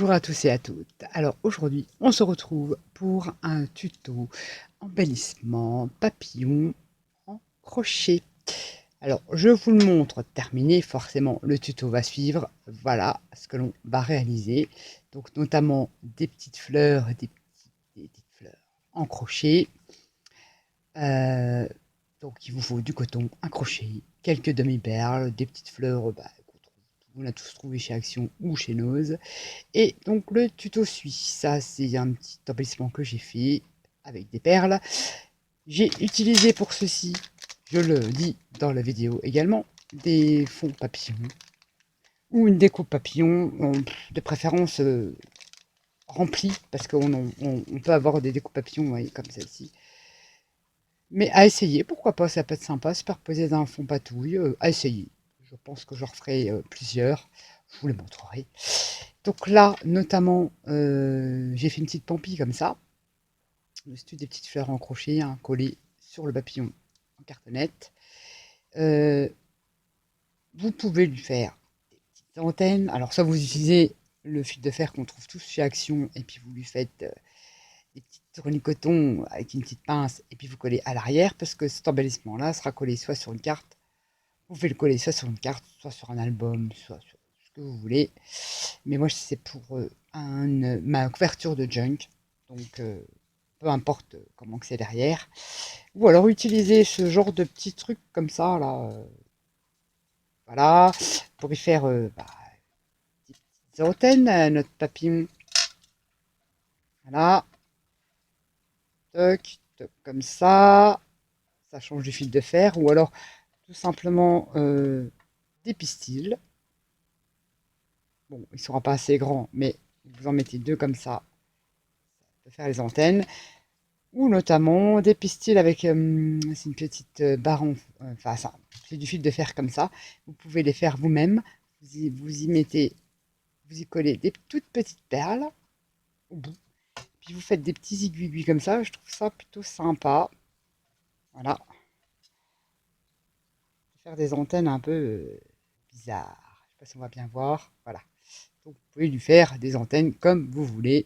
Bonjour à tous et à toutes. Alors aujourd'hui, on se retrouve pour un tuto embellissement papillon en crochet. Alors je vous le montre terminé, forcément le tuto va suivre. Voilà ce que l'on va réaliser. Donc notamment des petites fleurs, des petites fleurs en crochet. Euh, donc il vous faut du coton, un crochet, quelques demi-perles, des petites fleurs qu'on a tous trouvé chez Action ou chez Nose. Et donc le tuto suit. Ça, c'est un petit embellissement que j'ai fait avec des perles. J'ai utilisé pour ceci, je le dis dans la vidéo également, des fonds papillons ou une découpe papillon, de préférence remplie, parce qu'on peut avoir des découpes papillons, vous voyez, comme celle-ci. Mais à essayer, pourquoi pas, ça peut être sympa, superposé d'un fond patouille, à essayer. Je pense que j'en referai plusieurs, je vous les montrerai. Donc là, notamment, j'ai fait une petite pampille comme ça. C'est des petites fleurs en crochet, hein, collées sur le papillon en cartonnette. Euh, vous pouvez lui faire des petites antennes. Alors ça, vous utilisez le fil de fer qu'on trouve tous chez Action, et puis vous lui faites des petites tournicotons avec une petite pince, et puis vous collez à l'arrière, parce que cet embellissement-là sera collé soit sur une carte, vous pouvez le coller soit sur une carte, soit sur un album, soit sur ce que vous voulez. Mais moi, c'est pour ma couverture de junk. Donc, peu importe comment que c'est derrière. Ou alors utiliser ce genre de petits trucs comme ça, là. Voilà. Pour y faire des petites antennes à notre papillon. Voilà. Toc, toc, comme ça. Ça change du fil de fer. Ou alors, tout simplement, des pistils. Bon, il ne sera pas assez grand, mais vous en mettez deux comme ça. Ça peut faire les antennes. Ou notamment des pistils avec c'est une petite barre, enfin ça, c'est du fil de fer comme ça. Vous pouvez les faire vous-même. Vous y mettez, vous y collez des toutes petites perles au bout. Puis vous faites des petits aiguilles comme ça. Je trouve ça plutôt sympa. Voilà. Faire des antennes un peu bizarres. Je sais pas si on va bien voir. Voilà. Donc vous pouvez lui faire des antennes comme vous voulez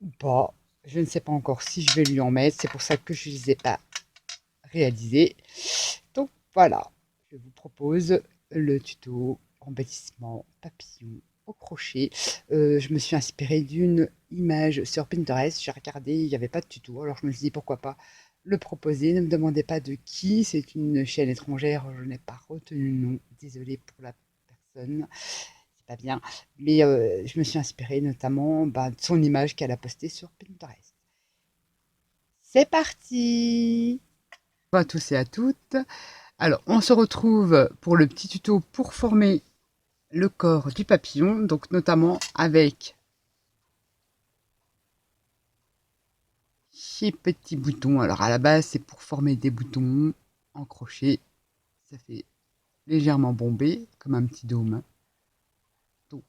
ou pas. Je ne sais pas encore si je vais lui en mettre. C'est pour ça que je ne les ai pas réalisées. Donc voilà, je vous propose le tuto embellissement papillon au crochet. Je me suis inspirée d'une image sur Pinterest. J'ai regardé, il n'y avait pas de tuto, alors je me suis dit pourquoi pas le proposer. Ne me demandez pas de qui, c'est une chaîne étrangère, je n'ai pas retenu le nom. Désolée pour la personne, c'est pas bien. Mais je me suis inspirée notamment de son image qu'elle a postée sur Pinterest. C'est parti! Bonjour à tous et à toutes. Alors, on se retrouve pour le petit tuto pour former le corps du papillon, donc notamment avec ces petits boutons. Alors, à la base, c'est pour former des boutons en crochet. Ça fait légèrement bombé, comme un petit dôme. Donc,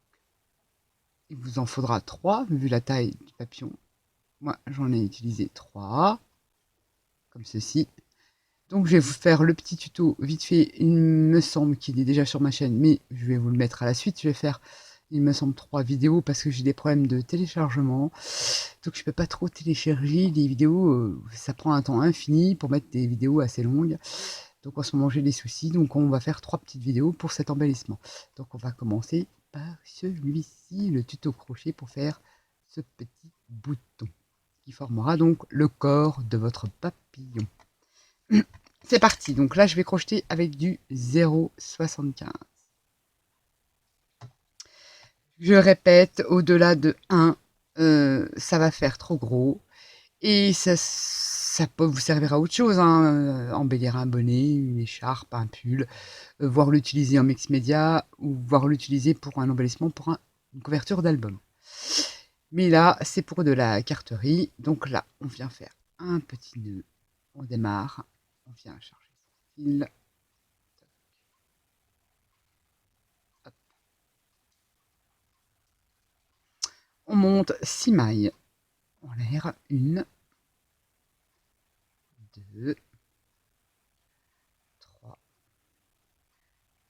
il vous en faudra 3, vu la taille du papillon. Moi, j'en ai utilisé 3, comme ceci. Donc, je vais vous faire le petit tuto vite fait. Il me semble qu'il est déjà sur ma chaîne, mais je vais vous le mettre à la suite. Je vais faire, il me semble, 3 vidéos parce que j'ai des problèmes de téléchargement. Donc, je peux pas trop télécharger les vidéos. Ça prend un temps infini pour mettre des vidéos assez longues. Donc, en ce moment, j'ai des soucis. Donc, on va faire 3 petites vidéos pour cet embellissement. Donc, on va commencer par celui-ci, le tuto crochet pour faire ce petit bouton qui formera donc le corps de votre papillon. C'est parti, donc là je vais crocheter avec du 0,75. Je répète, au-delà de 1, ça va faire trop gros. Et ça peut vous servir à autre chose, hein, embellir un bonnet, une écharpe, un pull, voire l'utiliser en mix média, ou voire l'utiliser pour un embellissement, pour une couverture d'album. Mais là, c'est pour de la carterie. Donc là, on vient faire un petit nœud. On démarre. On vient charger son fil. Hop. On monte 6 mailles en l'air. 1, 2, 3,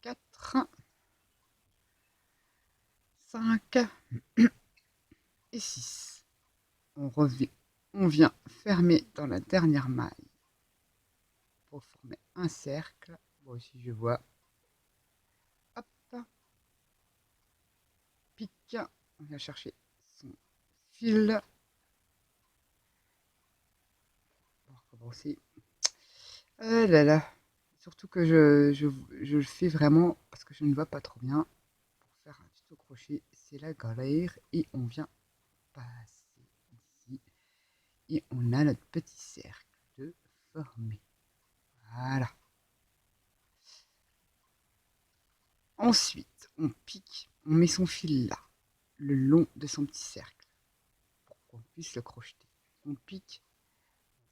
4, 5, et 6. On vient fermer dans la dernière maille pour former un cercle. Moi aussi je vois. Hop, pique. On vient chercher son fil. On va recommencer. Oh là là. Surtout que je le fais vraiment parce que je ne vois pas trop bien. Pour faire un tuto crochet, c'est la galère. Et on vient passer ici. Et on a notre petit cercle de formé. Voilà. Ensuite, on pique, on met son fil là, le long de son petit cercle, pour qu'on puisse le crocheter. On pique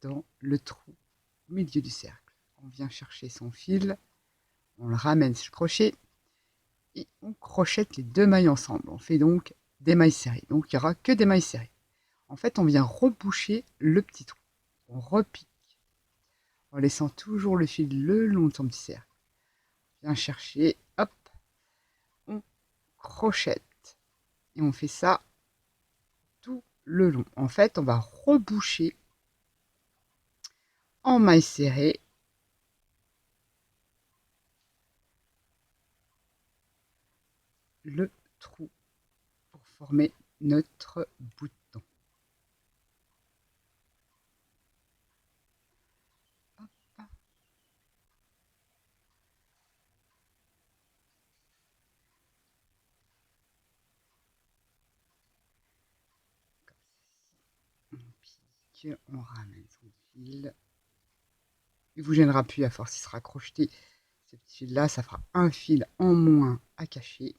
dans le trou au milieu du cercle. On vient chercher son fil, on le ramène sur le crochet et on crochette les deux mailles ensemble. On fait donc des mailles serrées. Donc il n'y aura que des mailles serrées. En fait, on vient reboucher le petit trou. On repique en laissant toujours le fil le long de son petit cercle. On vient chercher, hop, on crochette. Et on fait ça tout le long. En fait, on va reboucher en maille serrée le trou pour former notre bouton. Hop. On pique, on ramène son fil. Il ne vous gênera plus à force, il sera crocheté. Ce petit fil là, ça fera un fil en moins à cacher.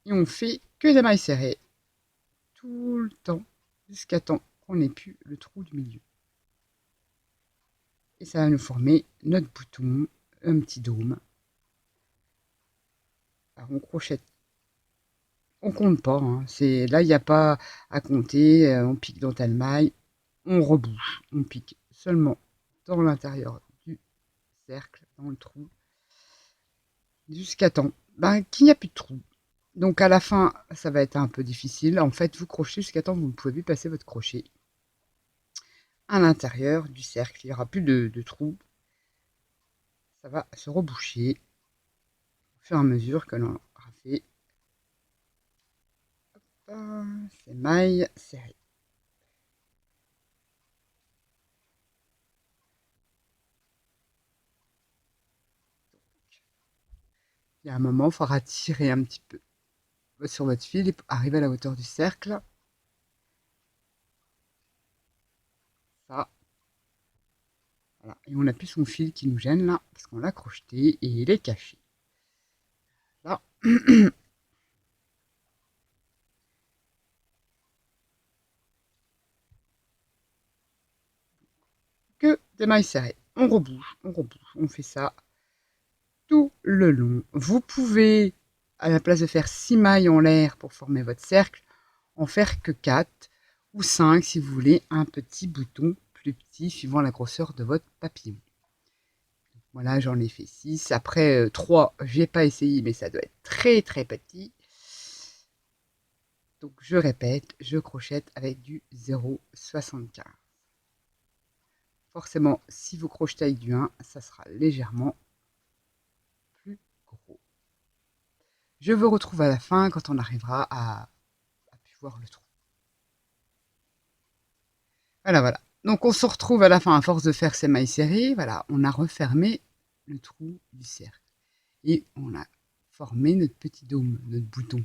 Et on fait que des mailles serrées tout le temps jusqu'à temps qu'on n'ait plus le trou du milieu. Et ça va nous former notre bouton, un petit dôme. Alors on crochette, on compte pas, hein. C'est là il n'y a pas à compter, on pique dans telle maille, on rebouche, on pique seulement dans l'intérieur du cercle, dans le trou, jusqu'à temps qu'il n'y a plus de trou. Donc à la fin, ça va être un peu difficile. En fait, vous crochetez jusqu'à temps que vous ne pouvez plus passer votre crochet à l'intérieur du cercle. Il n'y aura plus de trou. Ça va se reboucher au fur et à mesure que l'on aura fait ces mailles serrées. Il y a un moment, il faudra tirer un petit peu sur votre fil et arriver à la hauteur du cercle. Ça. Voilà. Et on n'a plus son fil qui nous gêne là, parce qu'on l'a crocheté et il est caché. Là. Que des mailles serrées. On rebouche, on fait ça tout le long. Vous pouvez, à la place de faire 6 mailles en l'air pour former votre cercle, en faire que 4 ou 5 si vous voulez un petit bouton plus petit suivant la grosseur de votre papillon. Voilà, j'en ai fait 6. Après 3, j'ai pas essayé, mais ça doit être très très petit. Donc je répète, je crochette avec du 0,75. Forcément, si vous crochetez avec du 1, ça sera légèrement plus gros. Je vous retrouve à la fin quand on arrivera à voir le trou. Voilà, voilà. Donc on se retrouve à la fin à force de faire ces mailles serrées. Voilà, on a refermé le trou du cercle. Et on a formé notre petit dôme, notre bouton.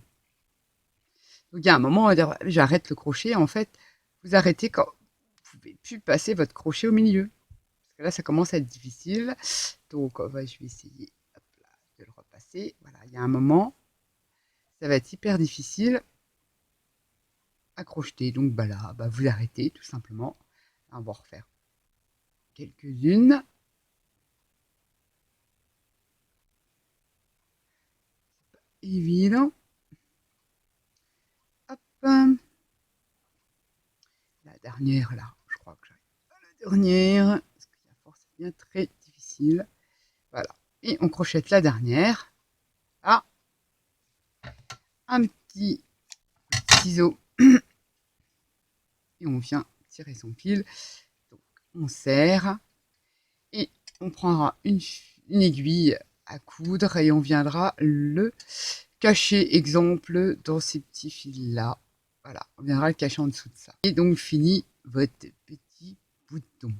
Donc il y a un moment, on va dire, j'arrête le crochet. En fait, vous arrêtez quand vous ne pouvez plus passer votre crochet au milieu. Parce que là, ça commence à être difficile. Donc je vais essayer hop là, de le repasser. Voilà, il y a un moment, ça va être hyper difficile à crocheter. Donc là, vous arrêtez tout simplement. On va refaire quelques-unes. Évident. Hop. La dernière là, je crois que j'arrive à la dernière. Parce que la force est bien très difficile. Voilà. Et on crochette la dernière. Ah. un petit ciseau et on vient tirer son fil. Donc, on serre et on prendra une aiguille à coudre et on viendra le cacher, exemple, dans ces petits fils là. Voilà, on viendra le cacher en dessous de ça. Et donc fini votre petit bouton.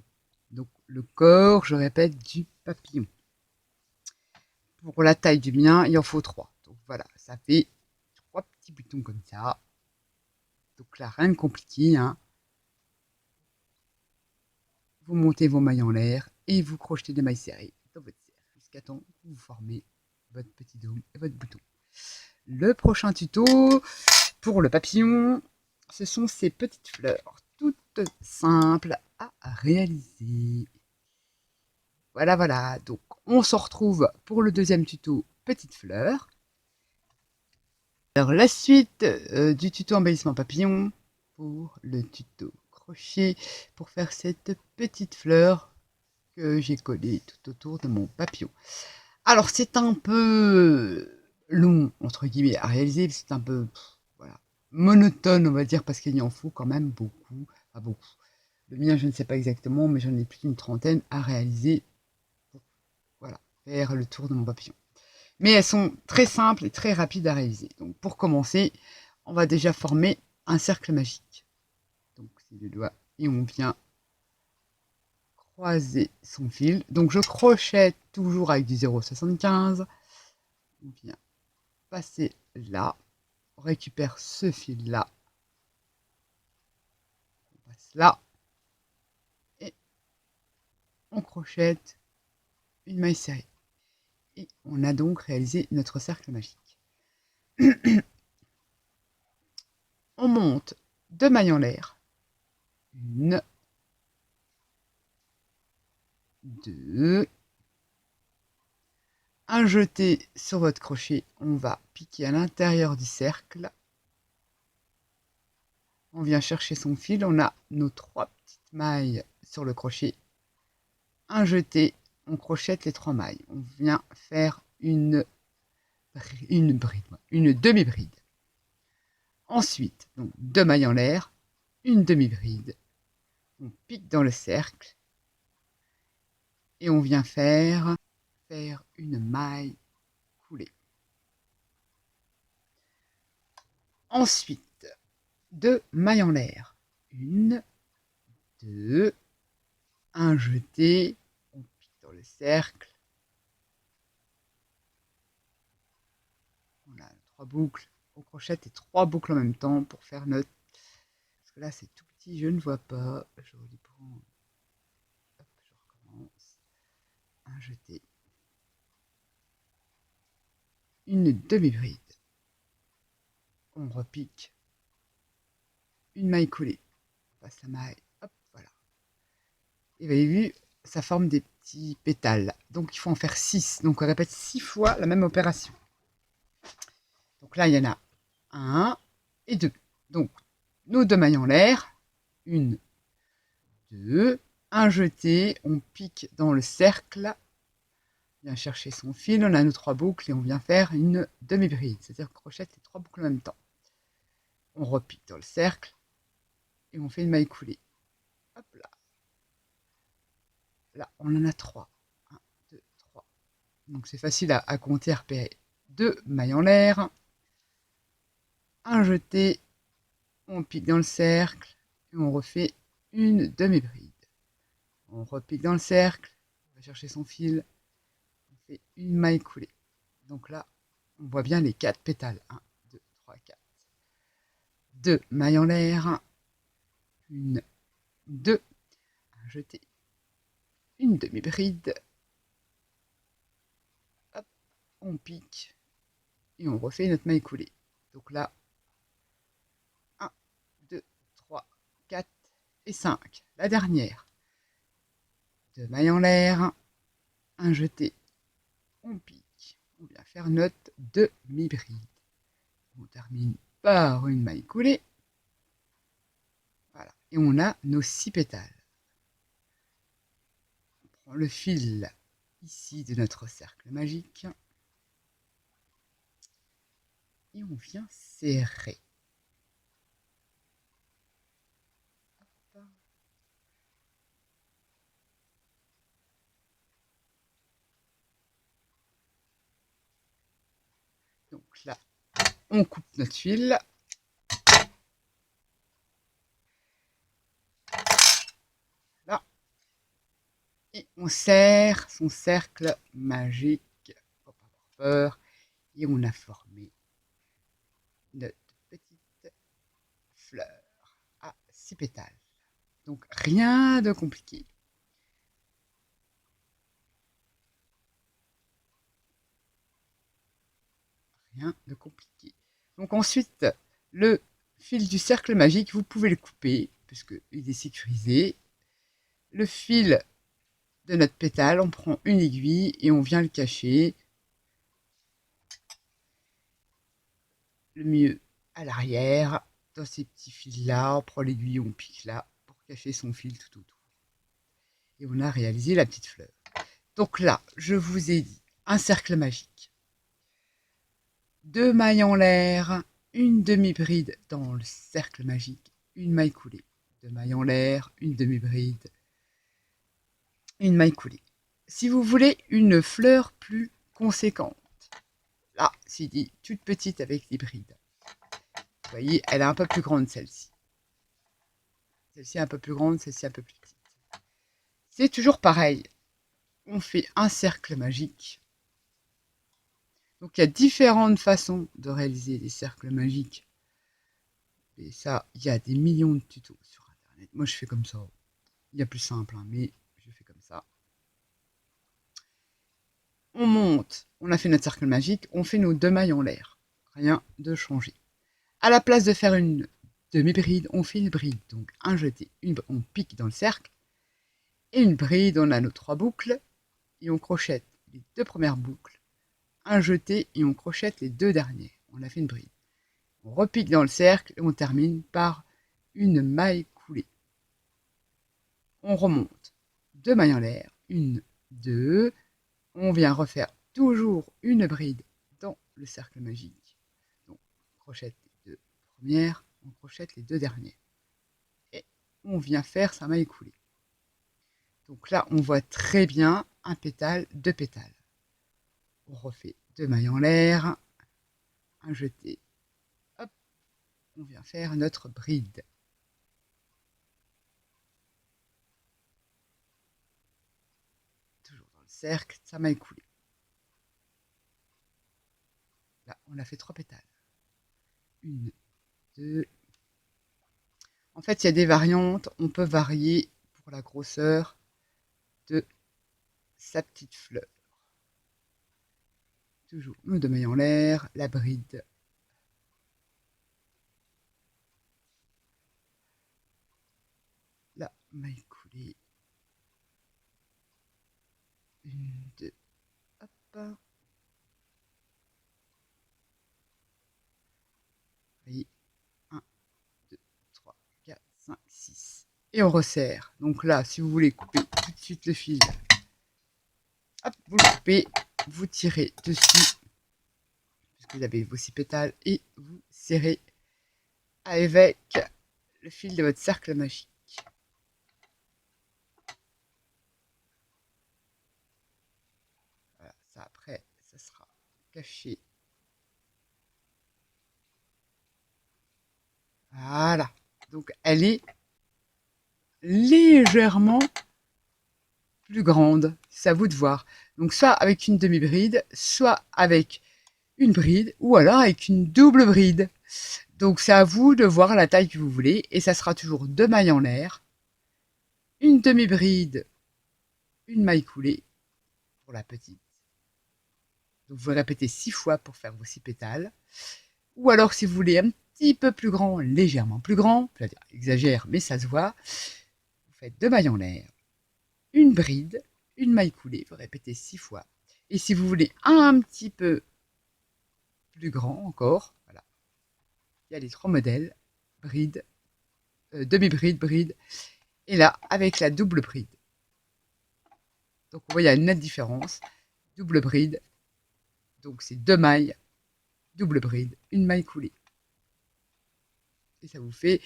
Donc le corps, je répète, du papillon. Pour la taille du mien, il en faut 3. Donc voilà, ça fait 3 petits boutons comme ça. Donc là, rien de compliqué, hein. Vous montez vos mailles en l'air et vous crochetez des mailles serrées dans votre cercle jusqu'à temps que vous formez votre petit dôme et votre bouton. Le prochain tuto pour le papillon, ce sont ces petites fleurs toutes simples à réaliser. Voilà, voilà. Donc, on se retrouve pour le deuxième tuto petites fleurs. Alors, la suite du tuto embellissement papillon pour le tuto crochet pour faire cette petite fleur que j'ai collée tout autour de mon papillon. Alors, c'est un peu long, entre guillemets, à réaliser. C'est un peu voilà, monotone, on va dire, parce qu'il y en faut quand même beaucoup. Pas beaucoup. Le mien, je ne sais pas exactement, mais j'en ai plus d'une trentaine à réaliser pour voilà, faire le tour de mon papillon. Mais elles sont très simples et très rapides à réaliser. Donc, pour commencer, on va déjà former un cercle magique. Donc, c'est le doigt et on vient croiser son fil. Donc, je crochette toujours avec du 0,75. On vient passer là, on récupère ce fil là, on passe là et on crochette une maille serrée et on a donc réalisé notre cercle magique. On monte 2 mailles en l'air, 1, 2, un jeté sur votre crochet, on va piquer à l'intérieur du cercle. On vient chercher son fil, on a nos 3 petites mailles sur le crochet. Un jeté, on crochette les 3 mailles. On vient faire une demi-bride. Ensuite, donc 2 mailles en l'air, une demi-bride. On pique dans le cercle et on vient faire une maille coulée. Ensuite, 2 mailles en l'air. 1, 2, un jeté, on pique dans le cercle. On a 3 boucles, on crochette et 3 boucles en même temps pour faire notre... Parce que là c'est tout petit, je ne vois pas. Je reprends. Hop, je recommence. Un jeté. Une demi-bride. On repique. Une maille coulée. On passe la maille. Hop, voilà. Et vous avez vu, ça forme des petits pétales. Donc il faut en faire 6. Donc on répète 6 fois la même opération. Donc là, il y en a 1 et 2. Donc nos 2 mailles en l'air. 1, 2, un jeté, on pique dans le cercle, on vient chercher son fil, on a nos 3 boucles et on vient faire une demi-bride, c'est-à-dire qu'on crochette les 3 boucles en même temps. On repique dans le cercle et on fait une maille coulée. Hop là. Là, on en a 3. 1, 2, 3. Donc c'est facile à compter, à repérer. 2 mailles en l'air, un jeté, on pique dans le cercle et on refait une demi-bride. On repique dans le cercle, on va chercher son fil, on fait une maille coulée. Donc là, on voit bien les 4 pétales. 1, 2, 3, 4. 2 mailles en l'air. 1, 2. Un jeté. Une demi-bride. Hop, on pique. Et on refait notre maille coulée. Donc là, 1, 2, 3, 4 et 5. La dernière. 2 mailles en l'air. Un jeté. On pique. On vient faire notre demi-bride. On termine par une maille coulée. Voilà. Et on a nos 6 pétales. On prend le fil ici de notre cercle magique. et on vient serrer. Donc là, on coupe notre fil. Là. Et on serre son cercle magique. Faut pas avoir peur. Et on a formé notre petite fleur à 6 pétales. Donc rien de compliqué. Rien de compliqué. Donc ensuite, le fil du cercle magique, vous pouvez le couper, puisqu'il est sécurisé. Le fil de notre pétale, on prend une aiguille et on vient le cacher. Le mieux à l'arrière, dans ces petits fils-là, on prend l'aiguille, on pique là, pour cacher son fil tout autour. Et on a réalisé la petite fleur. Donc là, je vous ai dit un cercle magique, 2 mailles en l'air, une demi-bride dans le cercle magique, une maille coulée, 2 mailles en l'air, une demi-bride, une maille coulée. Si vous voulez une fleur plus conséquente, là, c'est dit toute petite avec des brides. Vous voyez, elle est un peu plus grande celle-ci. Celle-ci un peu plus grande, celle-ci un peu plus petite. C'est toujours pareil. On fait un cercle magique. Donc il y a différentes façons de réaliser des cercles magiques. Et ça, il y a des millions de tutos sur internet. Moi je fais comme ça. Il y a plus simple, hein, mais je fais comme ça. On monte, on a fait notre cercle magique, on fait nos 2 mailles en l'air. Rien de changé. À la place de faire une demi-bride, on fait une bride. Donc un jeté, on pique dans le cercle. Et une bride, on a nos 3 boucles. Et on crochette les 2 premières boucles. Un jeté et on crochette les 2 derniers. On a fait une bride. On repique dans le cercle et on termine par une maille coulée. On remonte 2 mailles en l'air, 1, 2. On vient refaire toujours une bride dans le cercle magique. Donc on crochette les 2 premières, on crochette les 2 dernières. Et on vient faire sa maille coulée. Donc là, on voit très bien un pétale, 2 pétales. On refait 2 mailles en l'air, un jeté, hop, on vient faire notre bride. Toujours dans le cercle, sa maille coulée. Là, on a fait 3 pétales. 1, 2. En fait, il y a des variantes, on peut varier pour la grosseur de sa petite fleur. Toujours nos 2 mailles en l'air, la bride. La maille coulée. 1, 2, hop. Et 1, 2, 3, 4, 5, 6. Et on resserre. Donc là, si vous voulez couper tout de suite le fil, hop, vous le coupez, vous tirez dessus, puisque vous avez vos 6 pétales, et vous serrez avec le fil de votre cercle magique. Voilà, ça après, ça sera caché. Voilà. Donc elle est légèrement plus grande. C'est à vous de voir. Donc soit avec une demi-bride, soit avec une bride, ou alors avec une double bride. Donc c'est à vous de voir la taille que vous voulez. Et ça sera toujours 2 mailles en l'air, une demi-bride, une maille coulée pour la petite. Donc vous répétez 6 fois pour faire vos 6 pétales. Ou alors si vous voulez un petit peu plus grand, légèrement plus grand, c'est-à-dire exagère mais ça se voit, vous faites 2 mailles en l'air, une bride, une maille coulée, vous répétez 6 fois. Et si vous voulez un petit peu plus grand encore, voilà, il y a les 3 modèles, bride, demi-bride, bride, et là avec la double bride. Donc on voit il y a une nette différence, double bride, donc c'est 2 mailles, double bride, une maille coulée. Et ça vous fait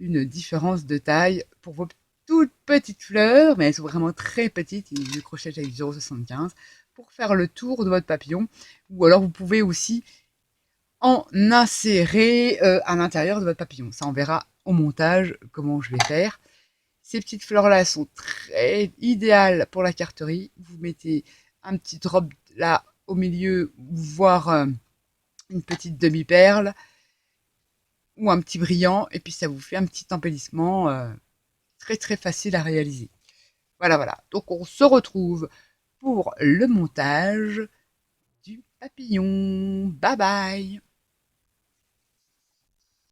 une différence de taille pour vos toutes petites fleurs, mais elles sont vraiment très petites, le crochet avec 0,75 pour faire le tour de votre papillon. Ou alors vous pouvez aussi en insérer à l'intérieur de votre papillon. Ça, on verra au montage comment je vais faire. Ces petites fleurs-là sont très idéales pour la carterie. Vous mettez un petit drop là au milieu, voire une petite demi-perle ou un petit brillant, et puis ça vous fait un petit embellissement très très facile à réaliser. Voilà, voilà. Donc on se retrouve pour le montage du papillon. Bye bye!